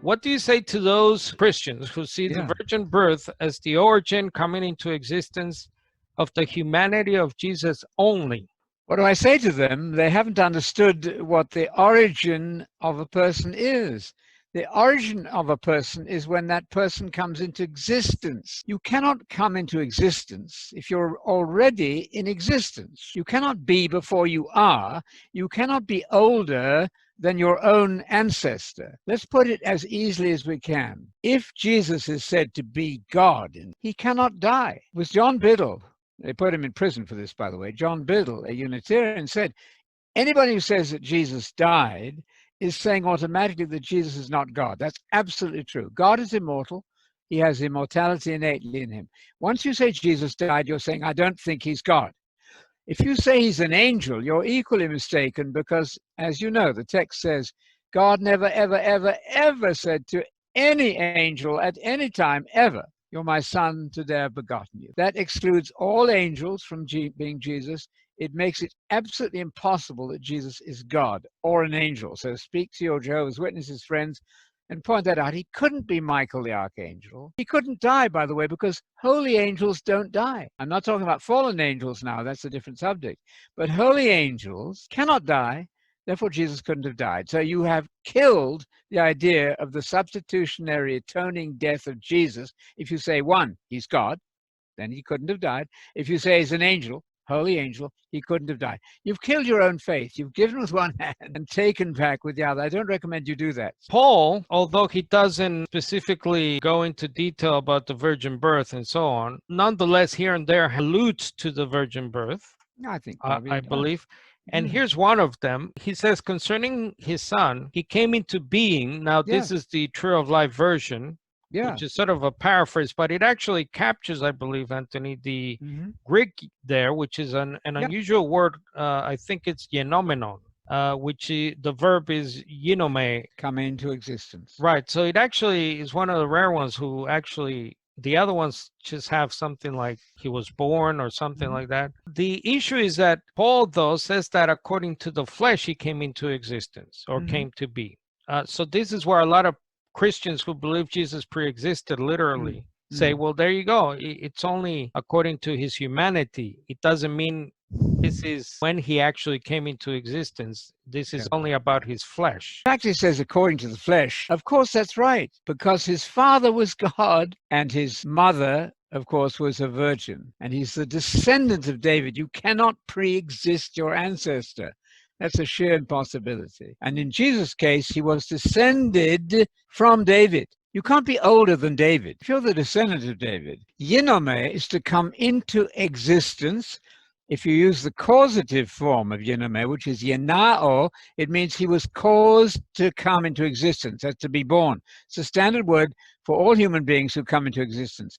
What do you say to those Christians who see the Yeah. virgin birth as the origin coming into existence of the humanity of Jesus only? What do I say to them? They haven't understood what the origin of a person is. The origin of a person is when that person comes into existence. You cannot come into existence if you're already in existence. You cannot be before you are. You cannot be older than your own ancestor. Let's put it as easily as we can. If Jesus is said to be God, he cannot die. It was John Biddle. They put him in prison for this, by the way. John Biddle, a Unitarian, said, anybody who says that Jesus died is saying automatically that Jesus is not God. That's absolutely true. God is immortal. He has immortality innately in him. Once you say Jesus died, you're saying, I don't think he's God. If you say he's an angel, you're equally mistaken because, as you know, the text says, God never, ever, ever, ever said to any angel at any time, ever, you're my son, today I've begotten you. That excludes all angels from being Jesus. It makes it absolutely impossible that Jesus is God or an angel. So speak to your Jehovah's Witnesses friends and point that out. He couldn't be Michael the Archangel. He couldn't die, by the way, because holy angels don't die. I'm not talking about fallen angels now. That's a different subject. But holy angels cannot die. Therefore, Jesus couldn't have died. So you have killed the idea of the substitutionary atoning death of Jesus. If you say, one, he's God, then he couldn't have died. If you say he's an angel, holy angel, he couldn't have died. You've killed your own faith. You've given with one hand and taken back with the other. I don't recommend you do that. Paul, although he doesn't specifically go into detail about the virgin birth and so on, nonetheless, here and there alludes to the virgin birth, I think I believe. And Mm. here's one of them. He says, concerning his son, he came into being. Now, this is the Tree of Life version, which is sort of a paraphrase, but it actually captures, I believe, Anthony, the Greek there, which is an unusual word. I think it's genomenon, which the verb is ginome. Come into existence. Right. So it actually is one of the rare ones who actually, the other ones just have something like he was born or something like that. The issue is that Paul, though, says that according to the flesh, he came into existence or came to be. So this is where a lot of Christians who believe Jesus pre-existed literally say, well, there you go. It's only according to his humanity. It doesn't mean this is when he actually came into existence. This is only about his flesh. In fact, he says, according to the flesh. Of course, that's right, because his father was God and his mother, of course, was a virgin. And he's the descendant of David. You cannot pre-exist your ancestor. That's a sheer impossibility. And in Jesus' case, he was descended from David. You can't be older than David. If you're the descendant of David, ginome is to come into existence. If you use the causative form of ginome, which is genao, it means he was caused to come into existence. That's to be born. It's a standard word for all human beings who come into existence.